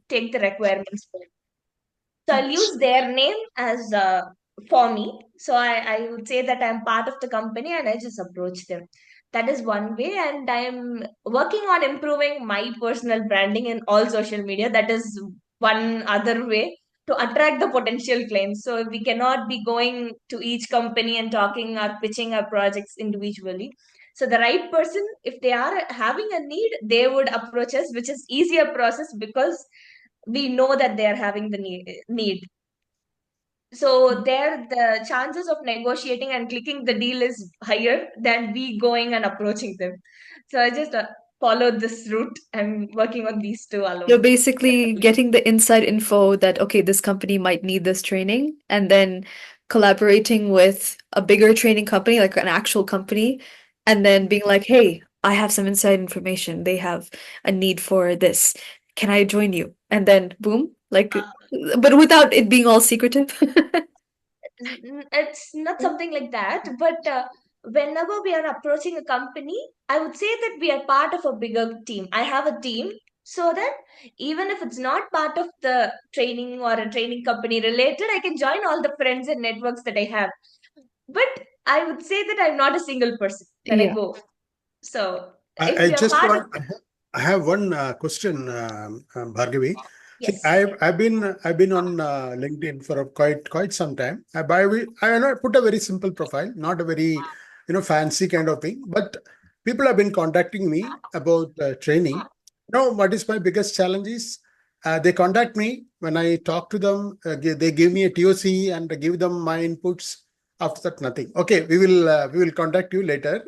take the requirements for. So I'll use their name as for me. So I would say that I'm part of the company and I just approach them. That is one way, and I'm working on improving my personal branding in all social media. That is one other way to attract the potential clients. So we cannot be going to each company and talking or pitching our projects individually. So the right person, if they are having a need, they would approach us, which is easier process because we know that they are having the need. So there, the chances of negotiating and clicking the deal is higher than we going and approaching them. So I just followed this route and working on these two You're alone. basically getting the inside info that, okay, this company might need this training, and then collaborating with a bigger training company, like an actual company, and then being like, hey, I have some inside information. They have a need for this. Can I join you? And then boom, like, but without it being all secretive. It's not something like that, but whenever we are approaching a company, I would say that we are part of a bigger team. I have a team so that even if it's not part of the training or a training company related, I can join all the friends and networks that I have. But I would say that I'm not a single person when I Yeah. go. So if I you're just part of, want. I have one question, Bhargavi. See, yes. I've been on LinkedIn for quite some time. I put a very simple profile, not a very fancy kind of thing. But people have been contacting me about training. Now, what is my biggest challenge is they contact me when I talk to them. They give me a TOC and I give them my inputs. After that, nothing. Okay, we will contact you later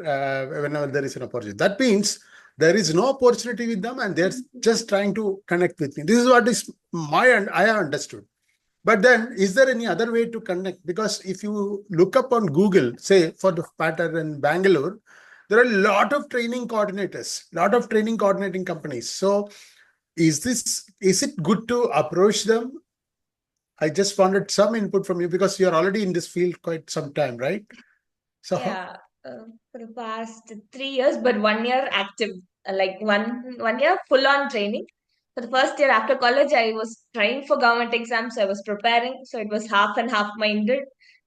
whenever there is an opportunity. That means there is no opportunity with them, and they're just trying to connect with me. This is what is my and I have understood. But then, is there any other way to connect? Because if you look up on Google, say for the matter in Bangalore, there are a lot of training coordinators, lot of training coordinating companies. So, is it good to approach them? I just wanted some input from you because you're already in this field quite some time, right? So, Yeah, for the past 3 years, but 1 year active, like one year full on training. For the first year after college, I was trying for government exams. I was preparing, so it was half and half minded.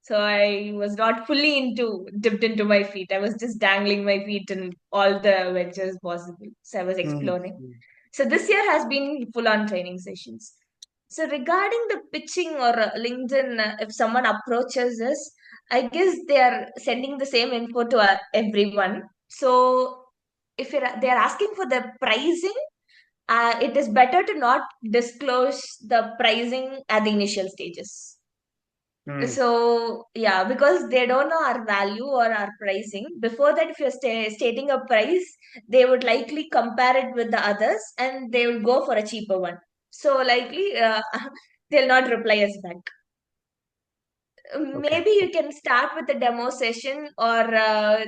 So I was not fully dipped into my feet. I was just dangling my feet in all the ventures possible. So I was mm, exploring. mm. So this year has been full on training sessions. So regarding the pitching or LinkedIn, if someone approaches us, I guess they are sending the same info to everyone. So if they are asking for the pricing, it is better to not disclose the pricing at the initial stages. Mm. So yeah, because they don't know our value or our pricing. Before that, if you're stating a price, they would likely compare it with the others and they will go for a cheaper one. So likely they'll not reply us back. Okay. Maybe you can start with the demo session or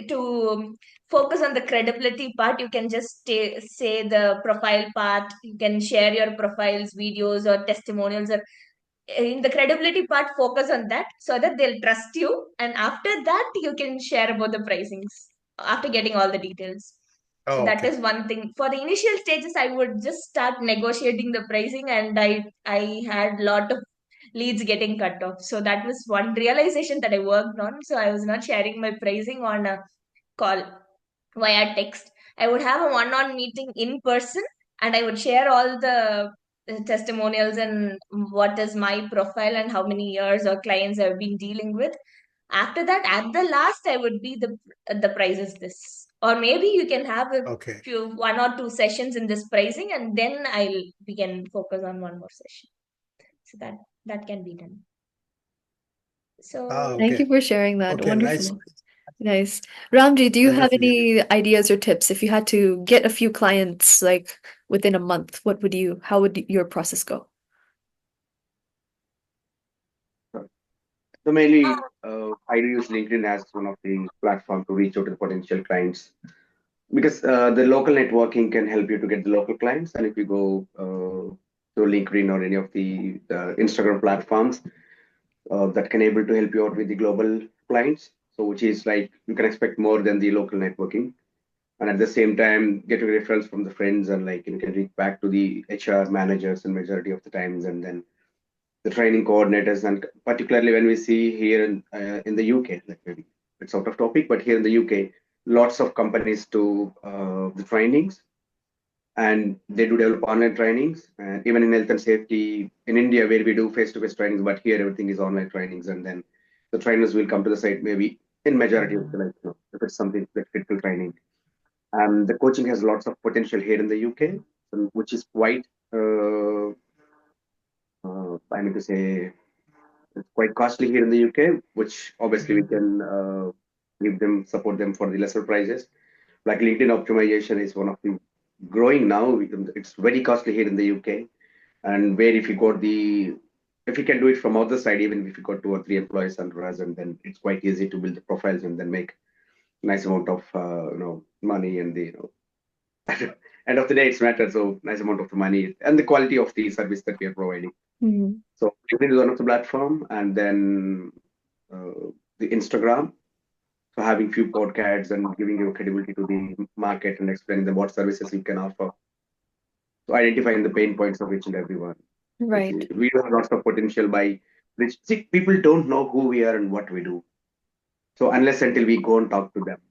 to focus on the credibility part. You can just say the profile part. You can share your profiles, videos, or testimonials, or in the credibility part, focus on that so that they'll trust you. And after that, you can share about the pricings after getting all the details. So Oh, that okay. is one thing. For the initial stages, I would just start negotiating the pricing, and I had lot of leads getting cut off. So that was one realization that I worked on. So I was not sharing my pricing on a call via text. I would have a one-on meeting in person, and I would share all the testimonials and what is my profile and how many years or clients I've been dealing with. After that, at the last, I would be the price is this, or maybe you can have a Okay. few 1 or 2 sessions in this pricing, and then we can focus on one more session. So that can be done. So Thank Okay. you for sharing that. Okay. Nice. Wonderful. Nice. Ramji, do you have Wonderful. any ideas or tips if you had to get a few clients like within a month? How would your process go? So mainly, I do use LinkedIn as one of the platform to reach out to the potential clients because the local networking can help you to get the local clients. And if you go to LinkedIn or any of the Instagram platforms, that can able to help you out with the global clients. So which is like you can expect more than the local networking. and at the same time getting referrals from the friends, and like you can reach back to the HR managers and majority of the times, and then the training coordinators, and particularly when we see here in the UK, like maybe it's out of topic, but here in the UK, lots of companies do the trainings, and they do develop online trainings, and even in health and safety in India, where we do face-to-face trainings, but here everything is online trainings, and then the trainers will come to the site maybe in majority of the, like, if it's something like critical training. The coaching has lots of potential here in the UK, which is quite, I mean to say, it's quite costly here in the UK, which obviously we can give them, support them for the lesser prices. Like LinkedIn optimization is one of the growing now. It's very costly here in the UK, and where if you can do it from other side, even if you got 2 or 3 employees under us, and then it's quite easy to build the profiles and then make nice amount of money, and the end of the day it's matter, so nice amount of the money and the quality of the service that we are providing. Mhm. So LinkedIn is one of the platform, and then the Instagram. So having few podcasts and giving your credibility to the market and explaining them what services you can offer. So identifying the pain points of each and everyone. Right. We have lots of potential by which, see, people don't know who we are and what we do. So unless until we go and talk to them,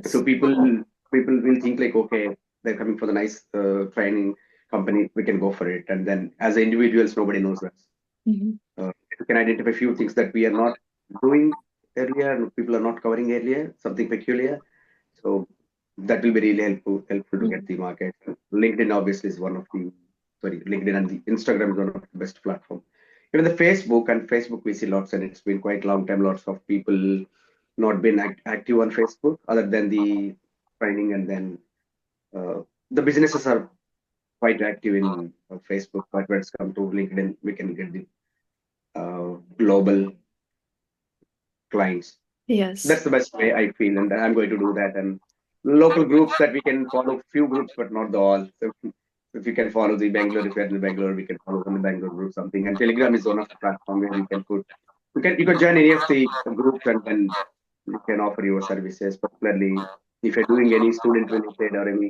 so Yes. people will think like, okay, they're coming for the nice training company, we can go for it. And then as individuals, nobody knows us. Mhm. You can identify a few things that we are not doing earlier, and people are not covering earlier, something peculiar. So that will be really helpful to get Mhm. the market. LinkedIn obviously is one of the, sorry, LinkedIn and the Instagram is one of the best platform. Even the Facebook we see lots, and it's been quite long time. Lots of people not been active on Facebook other than the training, and then the businesses are quite active in Facebook. But when it's come to LinkedIn, we can get the global clients. Yes. That's the best way I feel, and I'm going to do that. And local groups that we can follow, few groups, but not the all. So if you can follow the Bangalore, if you're in Bangalore, we can follow on the Bangalore group something. And Telegram is one of the platform where you can join any of the groups, and then you can offer your services. Particularly if you're doing any student related or any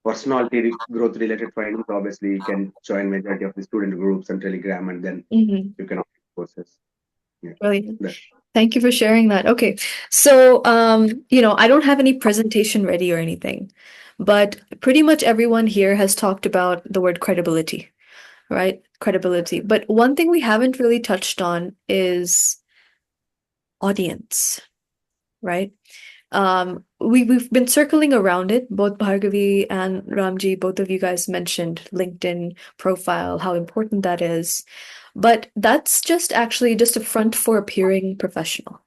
personality growth related trainings, obviously you can join majority of the student groups and Telegram, and then Mhm. you can offer courses. Yeah, Brilliant. that. Thank you for sharing that. Okay. So, I don't have any presentation ready or anything, but pretty much everyone here has talked about the word credibility, right? Credibility. But one thing we haven't really touched on is audience, right? We've been circling around it. Both Bhargavi and Ramji, both of you guys mentioned LinkedIn profile, how important that is. But that's just actually just a front for appearing professional.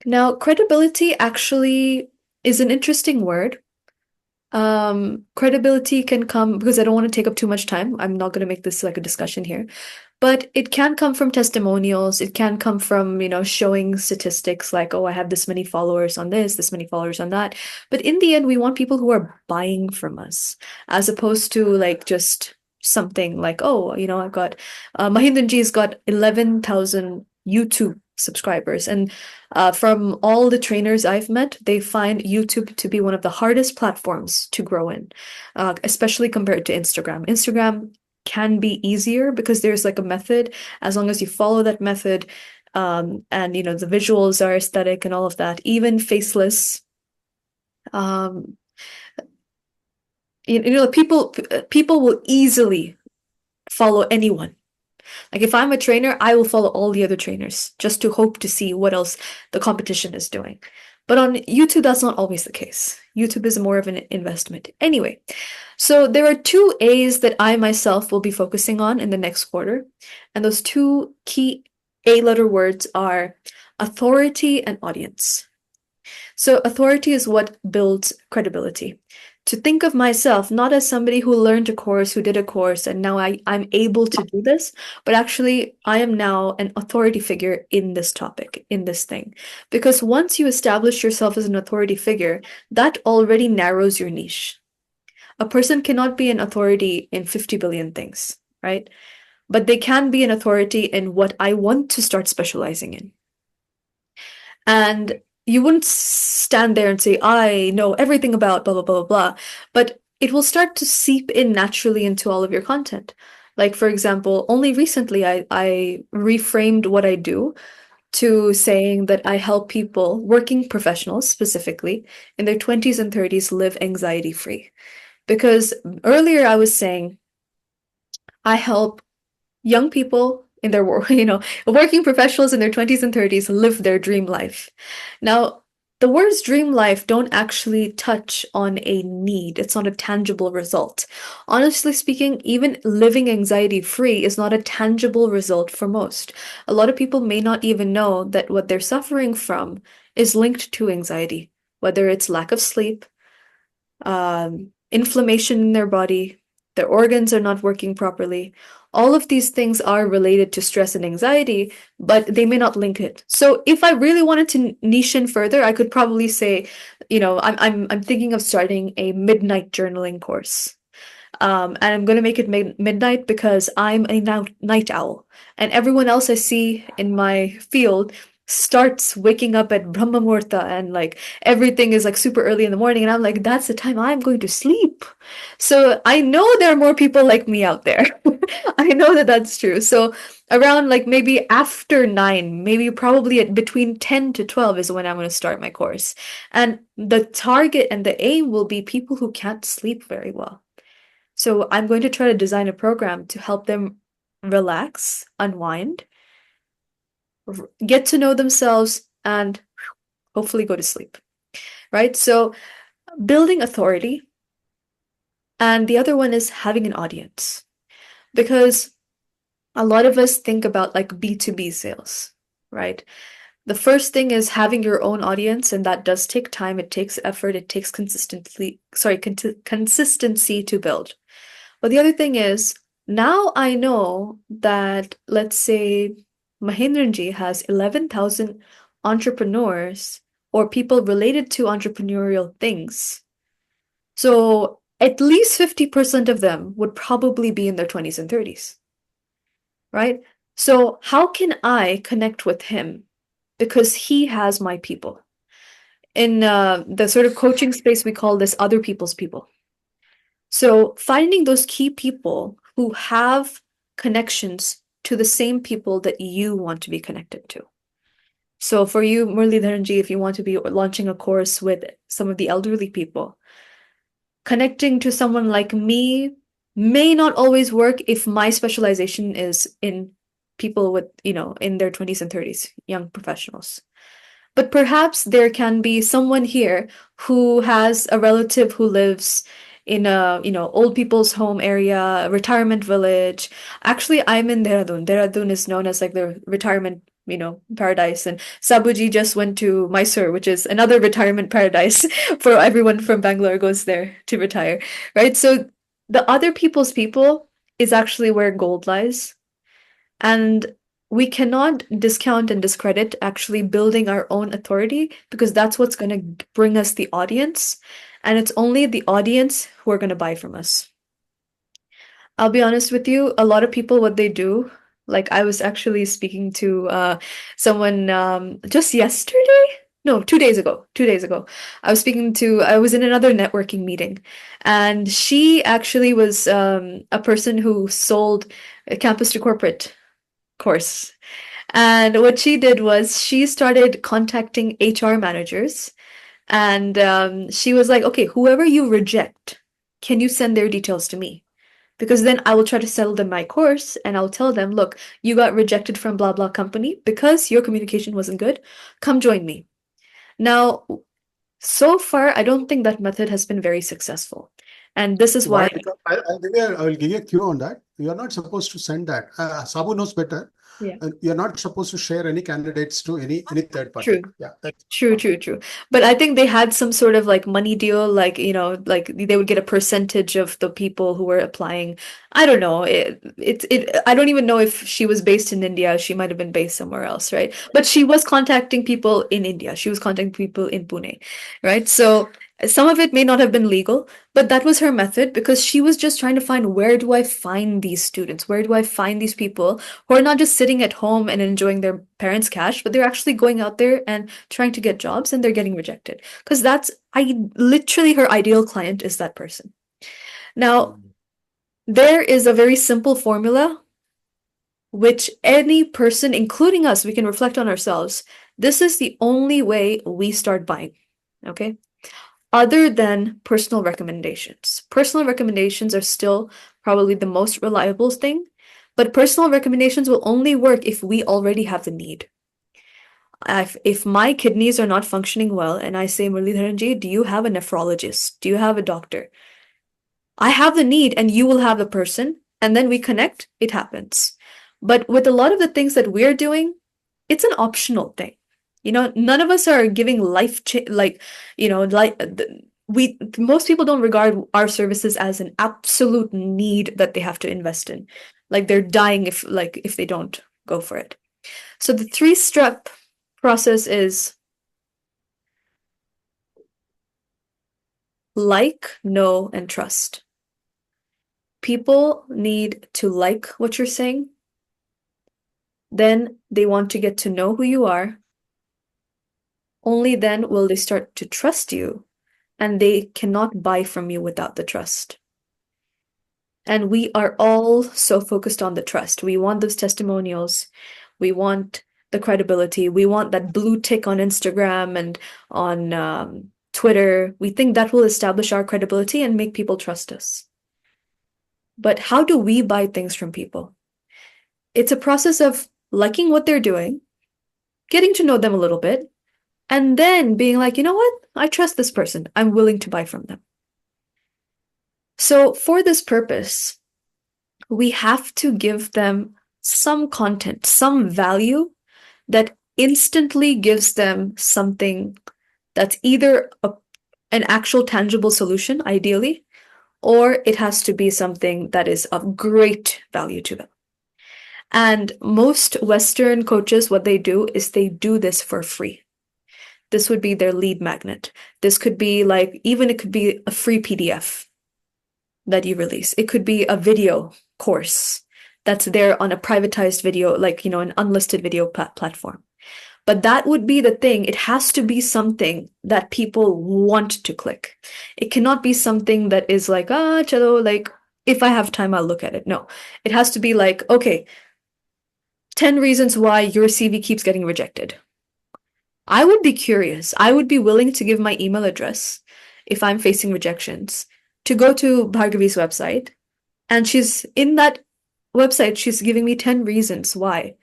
Now, credibility actually is an interesting word. Credibility can come because I don't want to take up too much time. I'm not going to make this like a discussion here. But it can come from testimonials. It can come from, showing statistics like, oh, I have this many followers on this many followers on that. But in the end, we want people who are buying from us, as opposed to like just something like, oh, I've got Mahindraji's got 11,000 YouTube subscribers. And from all the trainers I've met, they find YouTube to be one of the hardest platforms to grow in, especially compared to Instagram. Instagram can be easier because there's like a method. As long as you follow that method, and the visuals are aesthetic and all of that, even faceless, um, people will easily follow anyone. Like if I'm a trainer, I will follow all the other trainers just to hope to see what else the competition is doing. But on YouTube, that's not always the case. YouTube is more of an investment. Anyway, so there are two A's that I myself will be focusing on in the next quarter. And those two key A letter words are authority and audience. So authority is what builds credibility. To think of myself not as somebody who learned a course, who did a course, and now I'm able to do this, but actually I am now an authority figure in this topic, in this thing. Because once you establish yourself as an authority figure, that already narrows your niche. A person cannot be an authority in 50 billion things, right? But they can be an authority in what I want to start specializing in. And you wouldn't stand there and say, I know everything about blah, blah, blah, blah, blah. But it will start to seep in naturally into all of your content. Like, for example, only recently I reframed what I do to saying that I help people, working professionals specifically, in their 20s and 30s live anxiety free. Because earlier I was saying I help young people in their work, working professionals in their 20s and 30s live their dream life. Now, the words dream life don't actually touch on a need. It's not a tangible result. Honestly speaking, even living anxiety free is not a tangible result for most. A lot of people may not even know that what they're suffering from is linked to anxiety, whether it's lack of sleep, inflammation in their body, their organs are not working properly. All of these things are related to stress and anxiety, but they may not link it. So if I really wanted to niche in further, I could probably say, I'm thinking of starting a midnight journaling course. And I'm going to make it midnight because I'm a night owl. And everyone else I see in my field starts waking up at Brahma Muhurta and like everything is like super early in the morning. And I'm like, that's the time I'm going to sleep. So I know there are more people like me out there. I know that that's true. So around like maybe after 9, maybe probably at between 10 to 12 is when I'm going to start my course. And the target and the aim will be people who can't sleep very well. So I'm going to try to design a program to help them relax, unwind, get to know themselves, and hopefully go to sleep, right? So building authority. And the other one is having an audience. Because a lot of us think about like B2B sales, right? The first thing is having your own audience, and that does take time, it takes effort, it takes consistency to build. But the other thing is, now I know that, let's say, Mahendranji has 11,000 entrepreneurs or people related to entrepreneurial things. So at least 50% of them would probably be in their 20s and 30s, right? So how can I connect with him? Because he has my people. In the sort of coaching space, we call this other people's people. So finding those key people who have connections to the same people that you want to be connected to. So for you, Muralidharanji, if you want to be launching a course with some of the elderly people, connecting to someone like me may not always work if my specialization is in people with, in their 20s and 30s, young professionals. But perhaps there can be someone here who has a relative who lives in a, old people's home area, a retirement village. Actually, I'm in Dehradun. Dehradun is known as like the retirement, paradise. And Sabuji just went to Mysore, which is another retirement paradise for everyone from Bangalore goes there to retire, right? So the other people's people is actually where gold lies. And we cannot discount and discredit actually building our own authority because that's what's going to bring us the audience. And it's only the audience who are going to buy from us. I'll be honest with you, a lot of people, what they do, like I was actually speaking to someone just yesterday. No, 2 days ago. 2 days ago, I was in another networking meeting, and she actually was a person who sold a campus to corporate course. And what she did was she started contacting HR managers, and she was like, okay, whoever you reject, can you send their details to me? Because then I will try to sell them my course and I'll tell them, look, you got rejected from blah blah company because your communication wasn't good. Come join me. Now, so far, I don't think that method has been very successful. And this is Why? why. Because I will give you a cue on that. You are not supposed to send that. Sabu knows better. Yeah. You're not supposed to share any candidates to any third party. True. Yeah, that's True. But I think they had some sort of like money deal, like, like they would get a percentage of the people who were applying. I don't know. I don't even know if she was based in India. She might have been based somewhere else, right? But she was contacting people in India. She was contacting people in Pune, right? So Some of it may not have been legal, but that was her method because she was just trying to find, where do I find these students? Where do I find these people who are not just sitting at home and enjoying their parents' cash, but they're actually going out there and trying to get jobs and they're getting rejected. Because literally her ideal client is that person. Now, there is a very simple formula which any person, including us, we can reflect on ourselves. This is the only way we start buying. Okay? Other than personal recommendations. Personal recommendations are still probably the most reliable thing, but personal recommendations will only work if we already have the need. If my kidneys are not functioning well and I say, Muralidharanji, do you have a nephrologist? Do you have a doctor? I have the need and you will have the person, and then we connect, it happens. But with a lot of the things that we're doing, it's an optional thing. None of us are giving most people don't regard our services as an absolute need that they have to invest in. Like they're dying if they don't go for it. So the 3-step process is like, know, and trust. People need to like what you're saying. Then they want to get to know who you are. Only then will they start to trust you, and they cannot buy from you without the trust. And we are all so focused on the trust. We want those testimonials. We want the credibility. We want that blue tick on Instagram and on Twitter. We think that will establish our credibility and make people trust us. But how do we buy things from people? It's a process of liking what they're doing, getting to know them a little bit, and then being like, you know what? I trust this person. I'm willing to buy from them. So for this purpose, we have to give them some content, some value that instantly gives them something that's either an actual tangible solution, ideally, or it has to be something that is of great value to them. And most Western coaches, what they do is they do this for free. This would be their lead magnet. This could be it could be a free PDF that you release. It could be a video course that's there on a privatized video, an unlisted video platform. But that would be the thing. It has to be something that people want to click. It cannot be something that is like, chalo, if I have time, I'll look at it. No, it has to be like, okay, 10 reasons why your CV keeps getting rejected. I would be curious. I would be willing to give my email address if I'm facing rejections to go to Bhargavi's website. And she's in that website, she's giving me 10 reasons why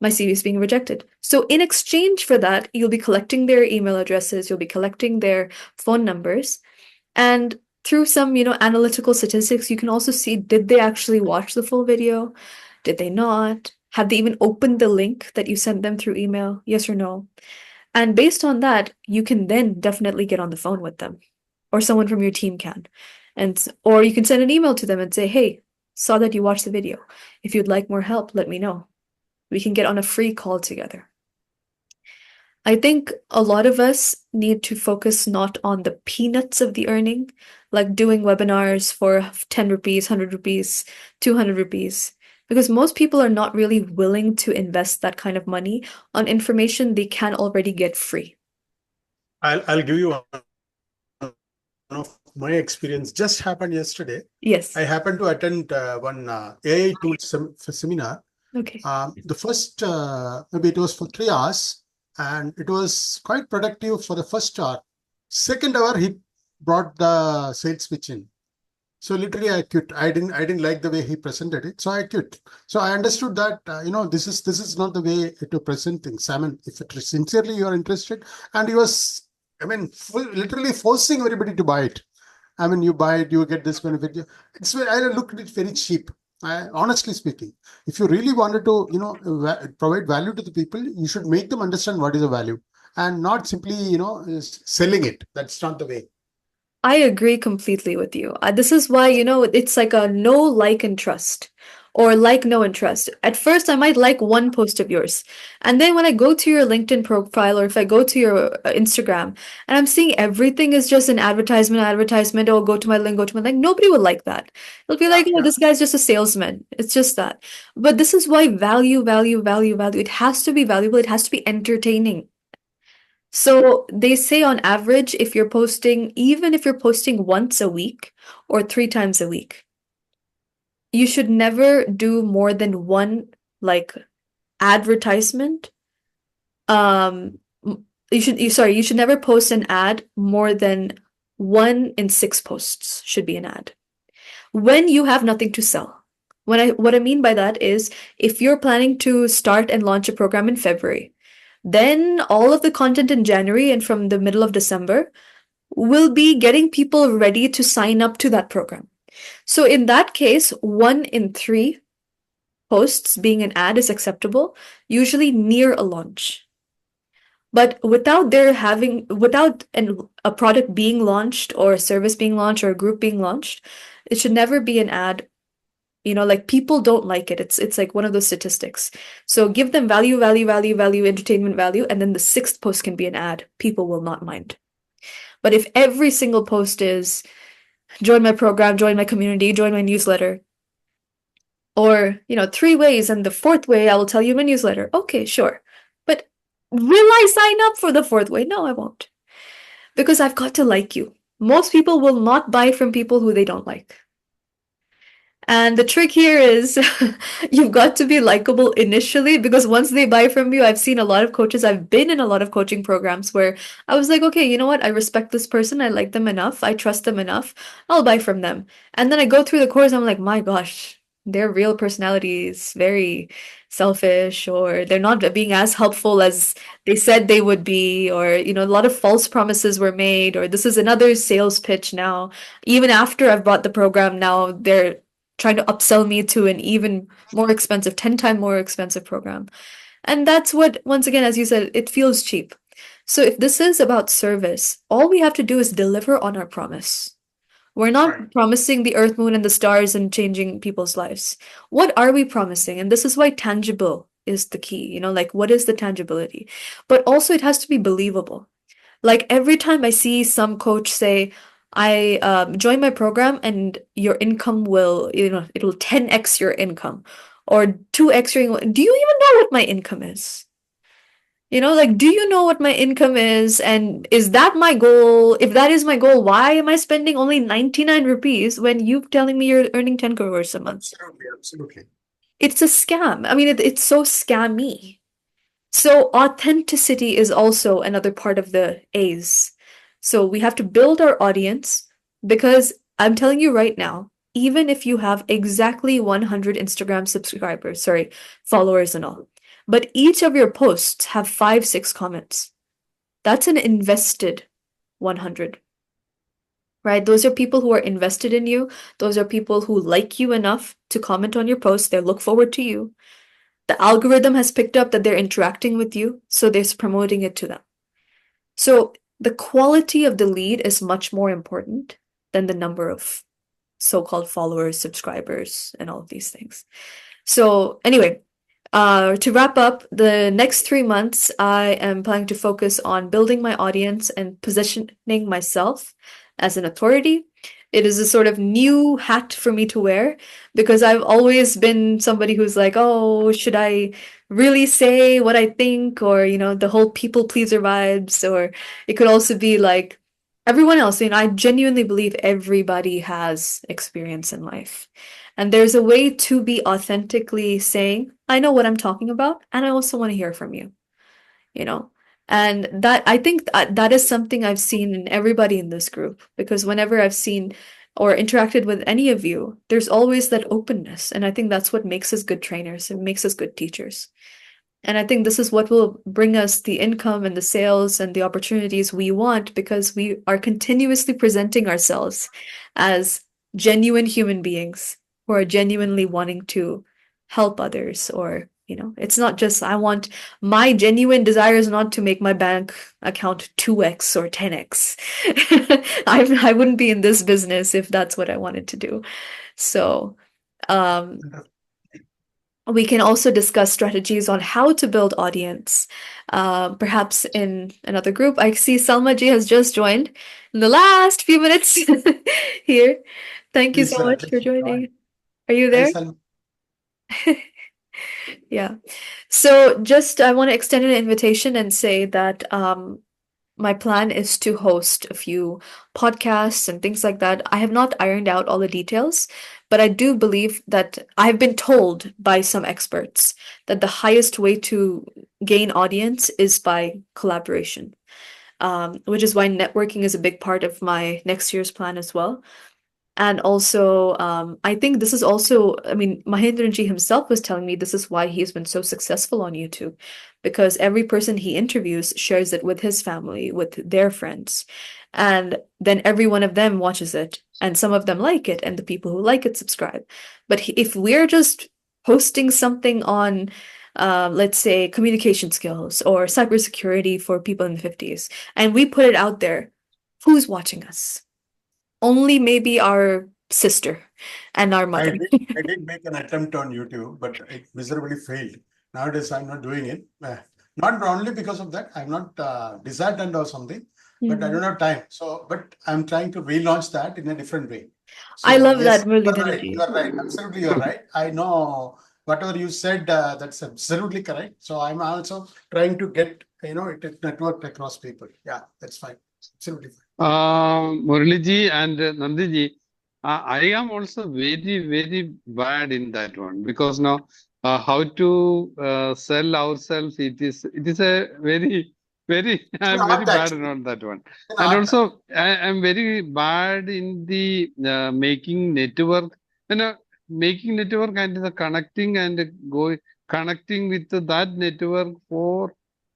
my CV is being rejected. So in exchange for that, you'll be collecting their email addresses, you'll be collecting their phone numbers. And through some, analytical statistics, you can also see, did they actually watch the full video? Did they not? Have they even opened the link that you sent them through email? Yes or no? And based on that, you can then definitely get on the phone with them, or someone from your team can. Or you can send an email to them and say, hey, saw that you watched the video. If you'd like more help, let me know. We can get on a free call together. I think a lot of us need to focus not on the peanuts of the earning, like doing webinars for 10 rupees, 100 rupees, 200 rupees, because most people are not really willing to invest that kind of money on information they can already get free. I'll give you one of my experience. Just happened yesterday. Yes. I happened to attend one AI tool seminar. Okay. The first, maybe it was for 3 hours, and it was quite productive for the first hour. Second hour, he brought the sales pitch in. So literally, I quit. I didn't like the way he presented it, so I quit. So I understood that this is not the way to present things. I mean, if it is sincerely you are interested, and he was, literally forcing everybody to buy it. I mean, you buy it, you get this benefit. I looked at it very cheap. Honestly speaking, if you really wanted to, provide value to the people, you should make them understand what is the value, and not simply, selling it. That's not the way. I agree completely with you. This is why, it's like a know, like, and trust. or like no interest. At first, I might like one post of yours. And then when I go to your LinkedIn profile or if I go to your Instagram and I'm seeing everything is just an advertisement, or go to my link, go to my link, nobody will like that. They'll be like, this guy's just a salesman. It's just that. But this is why value, value, value, value. It has to be valuable. It has to be entertaining. So they say on average, if you're posting, even if you're posting once a week or 3 times a week, you should never do more than one like advertisement. Um, you should never post an ad more than 1 in 6 posts should be an ad. When you have nothing to sell. What I mean by that is if you're planning to start and launch a program in February, then all of the content in January and from the middle of December will be getting people ready to sign up to that program. So in that case, 1 in 3 posts being an ad is acceptable, usually near a launch. But without a product being launched or a service being launched or a group being launched, it should never be an ad. Like people don't like it. It's like one of those statistics. So give them value, value, value, value, entertainment value, and then the 6th post can be an ad. People will not mind. But if every single post is join my program, join my community, join my newsletter, or 3 ways, and the 4th way I will tell you in my newsletter. Okay, sure. But will I sign up for the 4th way? No, I won't. Because I've got to like you. Most people will not buy from people who they don't like. And the trick here is you've got to be likable initially, because once they buy from you, I've seen a lot of coaches, I've been in a lot of coaching programs where I was like, okay, you know what? I respect this person. I like them enough. I trust them enough. I'll buy from them. And then I go through the course. I'm like, my gosh, their real personality is very selfish, or they're not being as helpful as they said they would be, or, a lot of false promises were made, or this is another sales pitch now. Even after I've bought the program, now they're trying to upsell me to an even more expensive, 10 times more expensive program. And that's what, once again, as you said, it feels cheap. So if this is about service, all we have to do is deliver on our promise. We're not promising the earth, moon, and the stars and changing people's lives. What are we promising? And this is why tangible is the key. Like what is the tangibility? But also it has to be believable. Like every time I see some coach say, I join my program and your income will, it'll 10x your income or 2x your income. Do you even know what my income is? Like, do you know what my income is? And is that my goal? If that is my goal, why am I spending only 99 rupees when you're telling me you're earning 10 crores a month? Absolutely, absolutely. It's a scam. I mean, it's so scammy. So authenticity is also another part of the A's. So we have to build our audience, because I'm telling you right now, even if you have exactly 100 Instagram followers and all, but each of your posts have 5, 6 comments, that's an invested 100, right? Those are people who are invested in you. Those are people who like you enough to comment on your posts. They look forward to you. The algorithm has picked up that they're interacting with you, so they're promoting it to them. So the quality of the lead is much more important than the number of so-called followers, subscribers, and all of these things. So anyway, to wrap up, the next 3 months, I am planning to focus on building my audience and positioning myself as an authority. It is a sort of new hat for me to wear, because I've always been somebody who's like, oh, should I really say what I think? Or, the whole people pleaser vibes. Or it could also be like everyone else. I genuinely believe everybody has experience in life. And there's a way to be authentically saying, I know what I'm talking about, and I also want to hear from you, you know? And that, I think that is something I've seen in everybody in this group, because whenever I've seen or interacted with any of you, there's always that openness. And I think that's what makes us good trainers. It makes us good teachers. And I think this is what will bring us the income and the sales and the opportunities we want, because we are continuously presenting ourselves as genuine human beings who are genuinely wanting to help others. Or, it's not just, my genuine desire is not to make my bank account 2x or 10x. I wouldn't be in this business if that's what I wanted to do. So, We can also discuss strategies on how to build audience. Perhaps in another group. I see Salma ji has just joined in the last few minutes here. Thank you so much for Please join. joining. Are you Hi, there? Salma. Yeah. So just I want to extend an invitation and say that my plan is to host a few podcasts and things like that. I have not ironed out all the details, but I do believe that I've been told by some experts that the highest way to gain audience is by collaboration, which is why networking is a big part of my next year's plan as well. And also, I think this is also, I mean, Mahendraji himself was telling me this is why he's been so successful on YouTube, because every person he interviews shares it with his family, with their friends. And then every one of them watches it, and some of them like it, and the people who like it subscribe. But if we're just posting something on, let's say, communication skills or cybersecurity for people in the 50s, and we put it out there, who's watching us? Only maybe our sister and our I mother. did, I did make an attempt on YouTube, but it miserably failed. Nowadays, I'm not doing it. Not only because of that, I'm not disheartened or something, but I Mhm. don't have time. So, but I'm trying to relaunch that in a different way. I So, love yes, that, you are right. You Murli are right. Absolutely, you are right. I know whatever you said, that's absolutely correct. So, I'm also trying to get, it networked across people. Yeah, that's fine. Absolutely fine. Murliji and Nandiji, I am also very, very bad in that one because now how to sell ourselves, it is a very, very, It's an I'm very art, bad actually. on that one. It's an And art. also, I'm very bad in the making network, you know, making network and the connecting and connecting with that network for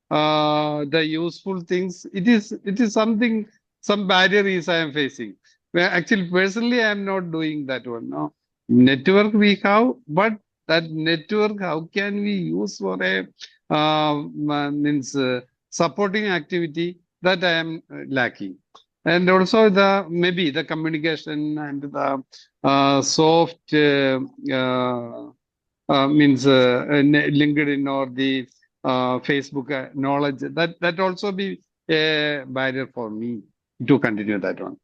the useful things. It is something, some barrier is I am facing. Well, actually, personally, I am not doing that one. No network we have, but that network, how can we use for a means supporting activity, that I am lacking. And also the maybe the communication and the soft means LinkedIn or the Facebook knowledge, that also be a barrier for me to continue that one.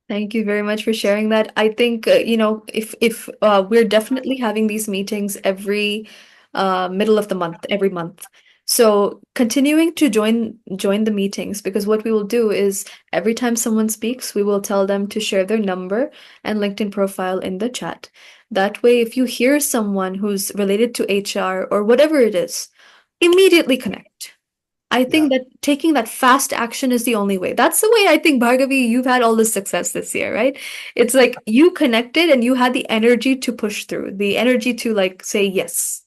Thank you very much for sharing that. I think if we're definitely having these meetings every middle of the month, every month. So continuing to join the meetings, because what we will do is every time someone speaks, we will tell them to share their number and LinkedIn profile in the chat. That way, if you hear someone who's related to HR or whatever it is, immediately connect. I Yeah. think that taking that fast action is the only way. That's the way I think, Bhargavi, you've had all this success this year, right? It's like you connected and you had the energy to push through, the energy to like say yes.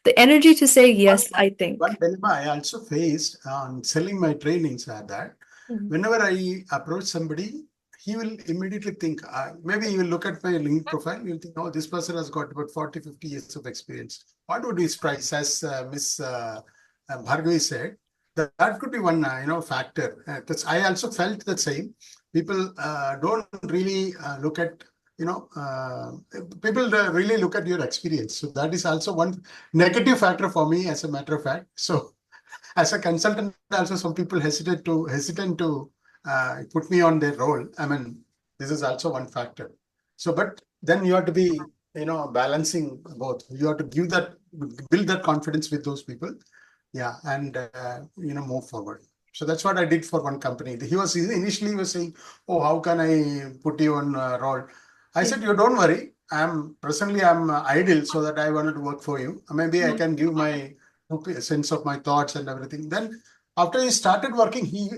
The energy to say One, yes, one, I one think. dilemma I also faced on selling my trainings are that Mhm. whenever I approach somebody, he will immediately think, maybe you will look at my LinkedIn profile, you'll think, oh, this person has got about 40, 50 years of experience. What would his price? As Miss Bhargavi said, that could be one, factor. Because I also felt the same. People don't really look at, people really look at your experience. So that is also one negative factor for me, as a matter of fact. So as a consultant, also some people hesitant to put me on their role. I mean, this is also one factor. So, but then you have to be, balancing both. You have to build that confidence with those people. Yeah, and move forward. So that's what I did for one company. He was saying, "Oh, how can I put you on role?" I Yeah. said, "You don't worry. I'm idle, so that I wanted to work for you. Maybe I can give my sense of my thoughts and everything." Then after he started working, he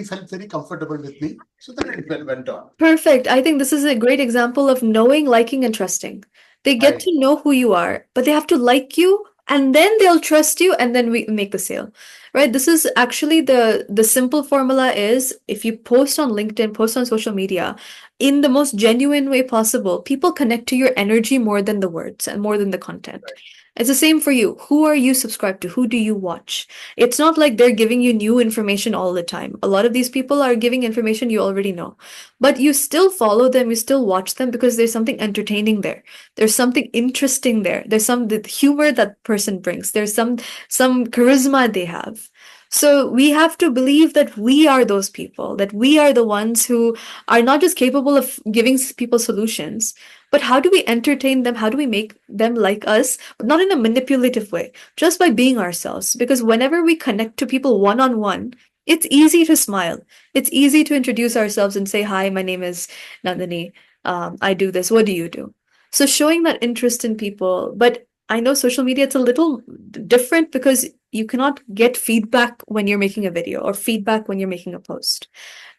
felt very comfortable with me. So then it went on. Perfect. I think this is a great example of knowing, liking, and trusting. They get Right. to know who you are, but they have to like you, and then they'll trust you, and then we make the sale. Right? This is actually the simple formula is if you post on LinkedIn, post on social media in the most genuine way possible, people connect to your energy more than the words and more than the content. It's the same for you. Who are you subscribed to? Who do you watch? It's not like they're giving you new information all the time. A lot of these people are giving information you already know. But you still follow them, you still watch them because there's something entertaining there. There's something interesting there. There's some the humor that person brings. There's some charisma they have. So we have to believe that we are those people, that we are the ones who are not just capable of giving people solutions, but how do we entertain them? How do we make them like us, but not in a manipulative way, just by being ourselves? Because whenever we connect to people one on one, it's easy to smile. It's easy to introduce ourselves and say, "Hi, my name is Nandini. I do this. What do you do?" So showing that interest in people. But I know social media, it's a little different because you cannot get feedback when you're making a video or feedback when you're making a post.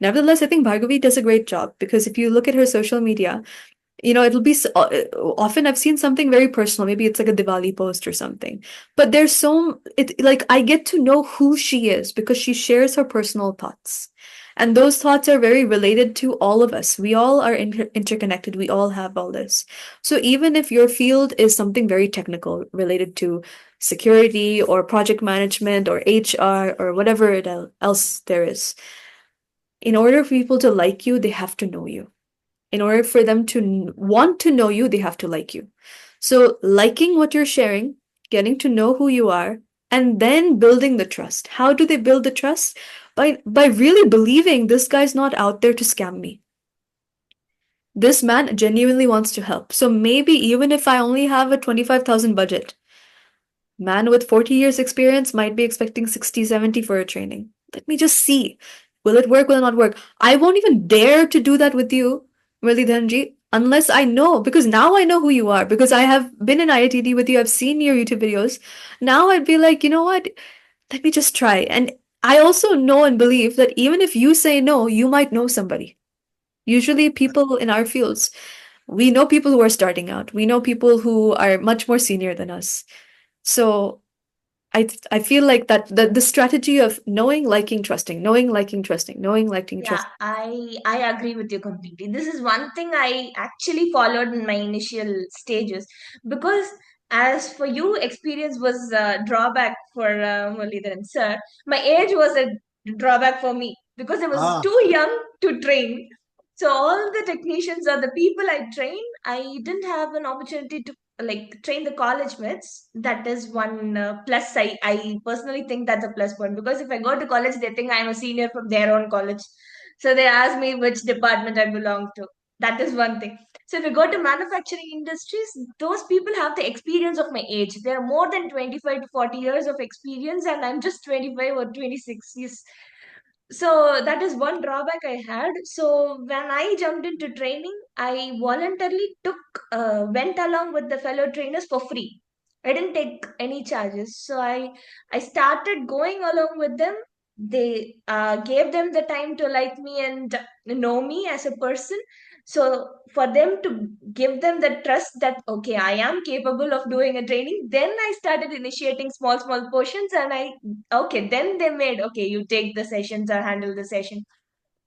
Nevertheless, I think Bhargavi does a great job because if you look at her social media, it'll be often I've seen something very personal. Maybe it's like a Diwali post or something. But there's like I get to know who she is because she shares her personal thoughts. And those thoughts are very related to all of us. We all are interconnected. We all have all this. So even if your field is something very technical related to security or project management or HR or whatever else there is, in order for people to like you, they have to know you. In order for them to want to know you, they have to like you. So, liking what you're sharing, getting to know who you are, and then building the trust. How do they build the trust? By really believing this guy's not out there to scam me. This man genuinely wants to help. So maybe even if I only have a 25,000 budget, man with 40 years experience might be expecting 60, 70 for a training. Let me just see. Will it work? Will it not work? I won't even dare to do that with you, Murli, unless I know, because now I know who you are, because I have been in IITD with you, I've seen your YouTube videos. Now I'd be like, you know what? Let me just try. And I also know and believe that even if you say no, you might know somebody. Usually, people in our fields, we know people who are starting out, we know people who are much more senior than us. So I feel like that the strategy of knowing, liking, trusting, knowing, liking, trusting, knowing, liking, Yeah, trusting. I agree with you completely. This is one thing I actually followed in my initial stages, because as for you, experience was a drawback for Mulidan sir. My age was a drawback for me because I was Ah, too young to train. So all the technicians or the people I trained, I didn't have an opportunity to like train the college mates. That is one plus. I personally think that's a plus point, because if I go to college, they think I'm a senior from their own college, so they ask me which department I belong to. That is one thing. So if you go to manufacturing industries, those people have the experience of my age. They are more than 25 to 40 years of experience, and I'm just 25 or 26. Yes. So that is one drawback I had. So when I jumped into training, I voluntarily went along with the fellow trainers for free. I didn't take any charges. So I started going along with them. They gave them the time to like me and know me as a person. So for them to give them the trust that okay, I am capable of doing a training, then I started initiating small portions, and I okay, then they made okay, you take the sessions or handle the session.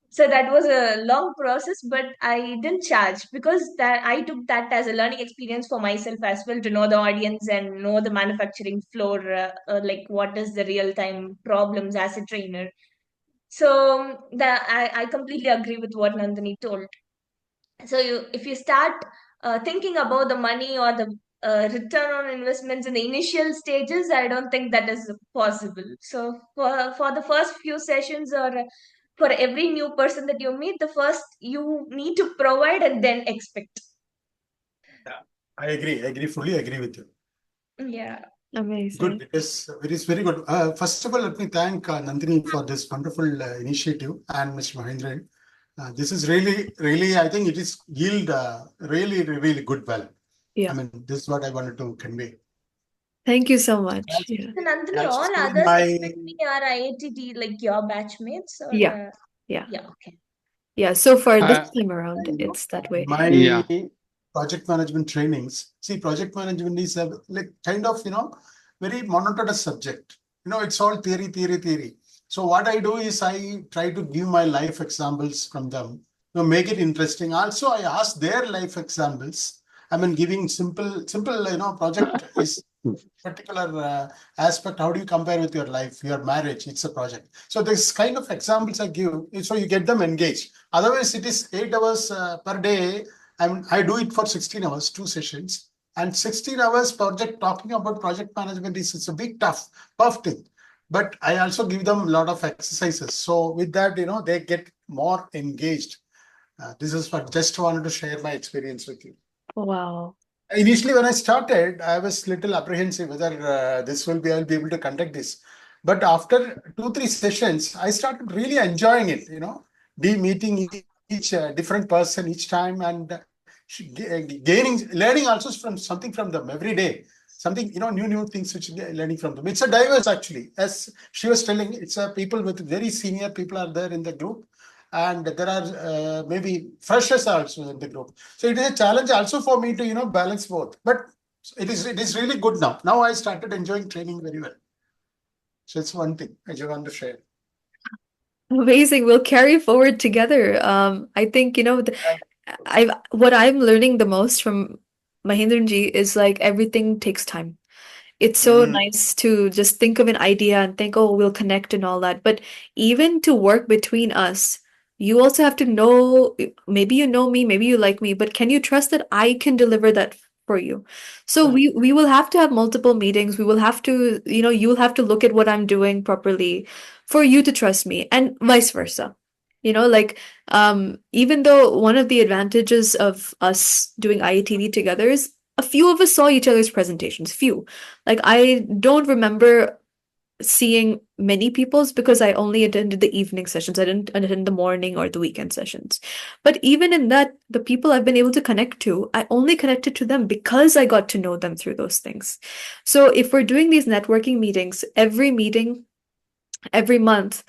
So that was a long process, but I didn't charge, because that I took that as a learning experience for myself as well, to know the audience and know the manufacturing floor, like what is the real time problems as a trainer. So that I completely agree with what Nandini told. So if you start thinking about the money or the return on investments in the initial stages, I don't think that is possible. So for the first few sessions, or for every new person that you meet, the first you need to provide and then expect. yeah, I agree, fully agree with you. Yeah. Good, Amazing. it is very good. First of all, let me thank Nandini for this wonderful initiative, and Mr. Mahendran. This is really, I think it is yield really good well. I Yeah. mean, this is what I wanted to convey. Thank you so much. As, Yeah. So Nandini, as you all see in others my expect me are IITT, like your batchmates, or Yeah. Yeah. yeah, okay. Yeah. So far this Uh, time around, it's that way. my yeah. project management trainings, see, project management is a like kind of very monotonous subject. It's all theory. So what I do is I try to give my life examples from them, make it interesting. Also, I ask their life examples, I mean, giving simple, project is particular aspect. How do you compare with your life, your marriage? It's a project. So this kind of examples I give, so you get them engaged. Otherwise, it is 8 hours per day. I do it for 16 hours, 2 sessions, and 16 hours project. Talking about project management is it's a big tough thing. But I also give them a lot of exercises. So with that, they get more engaged. This is what just wanted to share my experience with you. Wow. Initially, when I started, I was little apprehensive whether I'll be able to conduct this. But after 2, 3 sessions, I started really enjoying it. Be meeting each different person each time and learning also from something from them every day. Something new things which learning from them. It's a diverse actually, as she was telling. It's a people with very senior people are there in the group, and there are maybe freshers also in the group. So it is a challenge also for me to balance both. But it is really good now. Now I started enjoying training very well. So it's one thing I just want to share. Amazing. We'll carry forward together. I think, what I'm learning the most from Mahendranji is like everything takes time. It's so Mm, nice to just think of an idea and think, oh, we'll connect and all that. But even to work between us, you also have to know, maybe you know me, maybe you like me, but can you trust that I can deliver that for you? So correct. we will have to have multiple meetings. We will have to, you'll have to look at what I'm doing properly for you to trust me, and vice versa. Like even though one of the advantages of us doing IATD together is a few of us saw each other's presentations, few. Like I don't remember seeing many people's because I only attended the evening sessions. I didn't attend the morning or the weekend sessions. But even in that, the people I've been able to connect to, I only connected to them because I got to know them through those things. So if we're doing these networking meetings, every meeting, every month,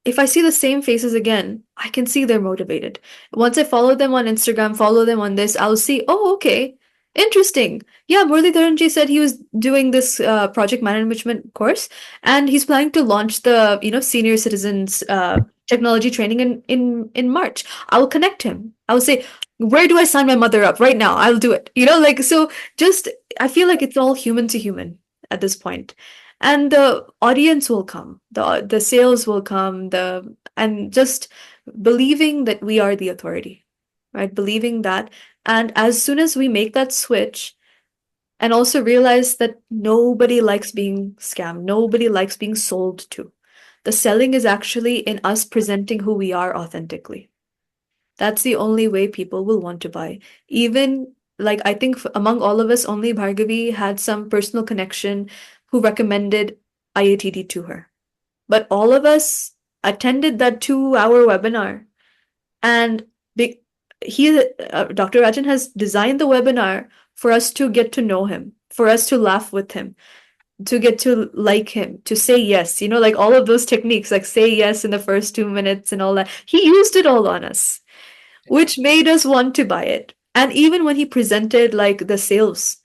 if I see the same faces again, I can see they're motivated. Once I follow them on Instagram, follow them on this, I'll see, oh, okay, interesting. Yeah, Murli Dharanji said he was doing this project management course, and he's planning to launch the senior citizens technology training in March. I will connect him. I will say, where do I sign my mother up right now? I'll do it. Like so. Just I feel like it's all human to human at this point, and the audience will come, the sales will come, and just believing that we are the authority, right? Believing that, and as soon as we make that switch and also realize that nobody likes being scammed, nobody likes being sold to, the selling is actually in us presenting who we are authentically. That's the only way people will want to buy. Even like I think among all of us, only Bhargavi had some personal connection who recommended IATD to her. But all of us attended that 2 hour webinar, and be, Dr. Rajan has designed the webinar for us to get to know him, for us to laugh with him, to get to like him, to say yes, like all of those techniques, like say yes in the first 2 minutes and all that. He used it all on us, which made us want to buy it. And even when he presented like the sales,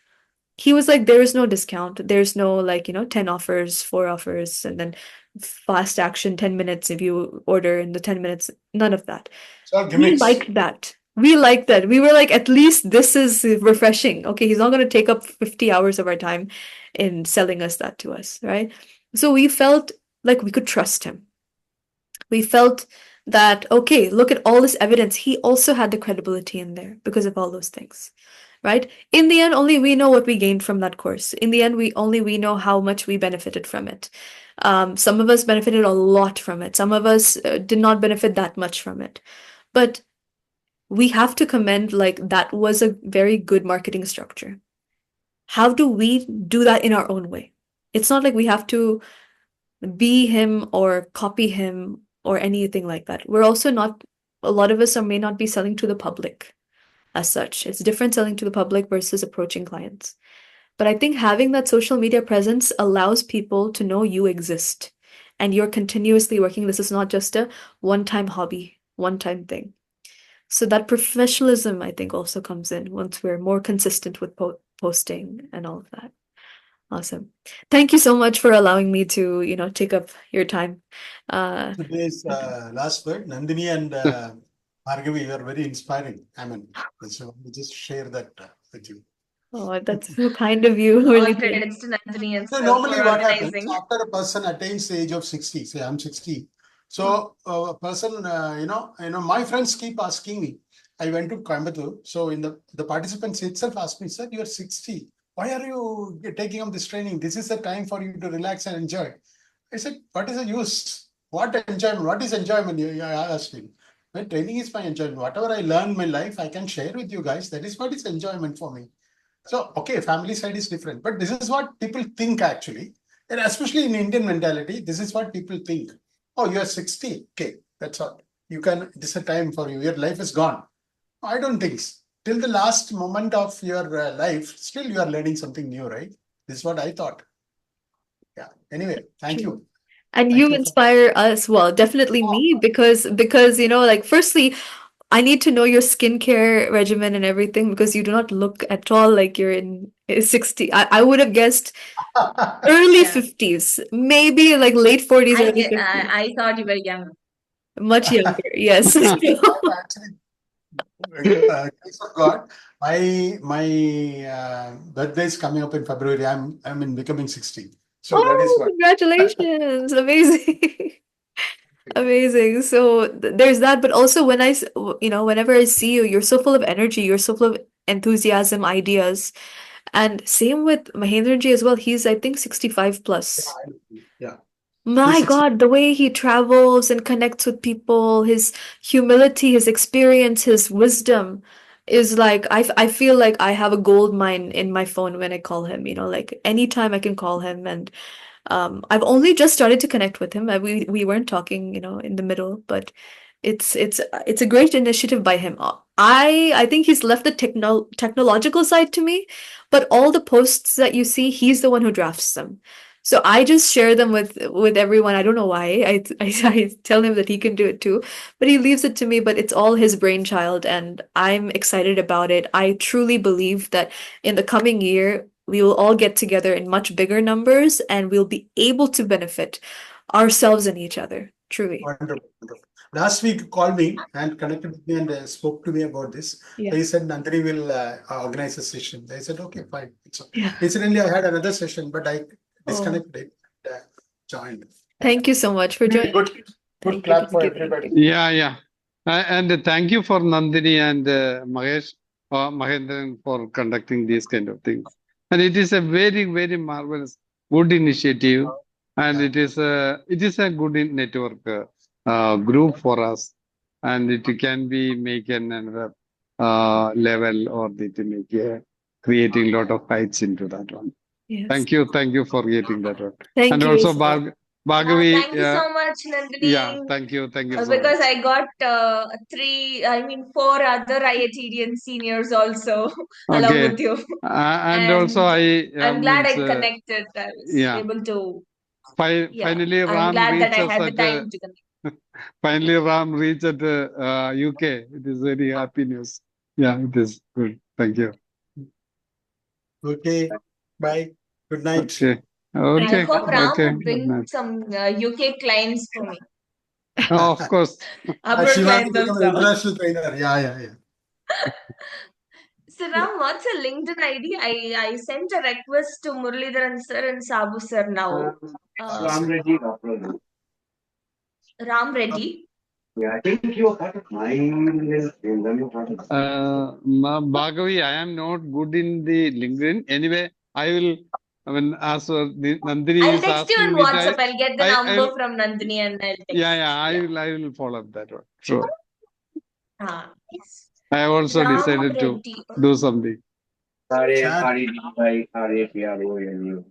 he was like, there is no discount. There's no like, 10 offers, 4 offers, and then fast action 10 minutes if you order in the 10 minutes. None of that. So We gimmicks. liked that. We liked that. We were like, at least this is refreshing. Okay, he's not going to take up 50 hours of our time in selling us that to us, right? So we felt like we could trust him. We felt that, okay, look at all this evidence. He also had the credibility in there because of all those things, right? In the end, only we know what we gained from that course. In the end, we know how much we benefited from it. Some of us benefited a lot from it. Some of us did not benefit that much from it. But we have to commend like that was a very good marketing structure. How do we do that in our own way? It's not like we have to be him or copy him or anything like that. We're also not, a lot of us may not be selling to the public as such. It's different selling to the public versus approaching clients. But I think having that social media presence allows people to know you exist and you're continuously working. This is not just a one-time hobby, one-time thing. So that professionalism, I think, also comes in once we're more consistent with posting and all of that. Awesome. Thank you so much for allowing me to, take up your time. Today's last word, Nandini and Bhargavi, you are very inspiring. I mean, so we just share that with you. Oh, that's so kind of you, All Muralidharan. credits to Nandini and So sir normally for what happens organizing. after a person attains the age of 60, say I'm 60. So a person, my friends keep asking me. I went to Coimbatore. So in the participants itself asked me, sir, you're 60. Why are you taking up this training? This is the time for you to relax and enjoy. I said, what is the use? What enjoyment? What is enjoyment? You asked me. My training is my enjoyment. Whatever I learn in my life, I can share with you guys. That is what is enjoyment for me. So, okay, family side is different, but this is what people think actually. And especially in Indian mentality, this is what people think. Oh, you're 60. Okay, that's all. You can, this is a time for you. Your life is gone. I don't think so. Till the last moment of your life, still you are learning something new, right? This is what I thought. Yeah. Anyway, thank True. you. And Thank you you for. inspire us, well, definitely me, because like firstly, I need to know your skincare regimen and everything because you do not look at all like you're in 60. I would have guessed early Yeah. 50s, maybe like late 40s, I, early ge- 50s. I thought you were young. Much younger, yes. Actually, grace of God, my birthday is coming up in February. I'm in becoming 60. So that is Oh, what. congratulations. Amazing. Amazing. So there's that, but also whenever I see you, you're so full of energy, you're so full of enthusiasm, ideas. And same with Mahendraji as well. He's, I think, 65 plus. Yeah. My He's 60. God, the way he travels and connects with people, his humility, his experience, his wisdom is like I feel like I have a gold mine in my phone when I call him, like anytime I can call him. And I've only just started to connect with him. We weren't talking, in the middle, but it's a great initiative by him. I think he's left the technological side to me, but all the posts that you see, he's the one who drafts them. So I just share them with everyone. I don't know why. I tell him that he can do it too, but he leaves it to me. But it's all his brainchild, and I'm excited about it. I truly believe that in the coming year, we will all get together in much bigger numbers, and we'll be able to benefit ourselves and each other. Truly. Wonderful. Wonderful. Last week, you called me and connected with me and spoke to me about this. Yeah. He said Nandini will organize a session. I said, okay, fine. Yeah. Incidentally, I had another session, but I Oh, disconnected it and joined. thank you so much for joining. Good, good Thank you, clap thank for you, thank everybody. you. Yeah. And thank you for Nandini and Mahesh or Mahendran for conducting these kind of things. And it is a very, very marvelous, good initiative. And it is a good network group for us. And it can be make another level or it make creating a lot of heights into that one. Yes. Thank you for getting that one. Thank And you. also Bhargavi, Thank you so much, yeah, Nandini. thank you so much. Because I got four other IITian seniors also along Okay. with you. And also And I I'm glad means I connected. I was yeah. able to, yeah, Finally I'm Ram glad that I reaches had the at time to connect. finally Ram reached at UK. It is very happy news. Yeah, it is good. Thank you. Okay, bye. Good night. Okay. I Okay. hope Ram Okay. would Good bring night. some UK clients for me. Oh, of course. Abroad She wants to clients become an also. international trainer. Yeah. So Ram, what's a LinkedIn ID? I sent a request to Muralidharan sir and Sabu sir now. Ram Reddy, Dr. Ram Reddy. Yeah, I think you are part of my LinkedIn. Then you're part of Bhargavi, I am not good in the LinkedIn. Anyway, I mean, as Nandini I'll is text you on asking me, WhatsApp. I'll get the number I'll, from Nandini and I'll text. yeah, I will follow up that one. Sure. Yes. I have also Ram decided to Reddy. do something. Chat. RADYRAPROLU.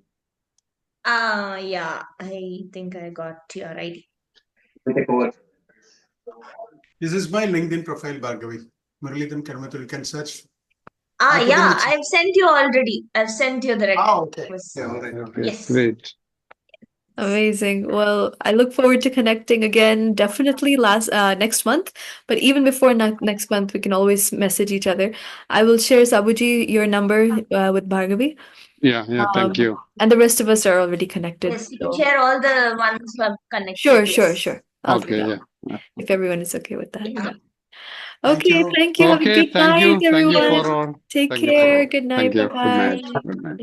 Yeah. I think I got your ID. This is my LinkedIn profile, Bhargavi. Muralidharan Karmathur. You can search. I put in Yeah. the chat. I've sent you already. I've sent you the Okay. request. Yeah, all right. Okay, Yes. great. Amazing. Well, I look forward to connecting again, definitely next month. But even before next month, we can always message each other. I will share Sabuji your number with Bhargavi. Yeah, thank you. And the rest of us are already connected. Yes, you can So share all the ones who have connected. sure. Yes. I'll do Okay, that yeah. if everyone is okay with that. Yeah. Thank Okay, you. thank you. Have a Okay, good thank night, you. Thank you for everyone. all. Take Thank you for care. all. Good night. Thank you. Good Bye-bye. night. Bye. Good night. Good night.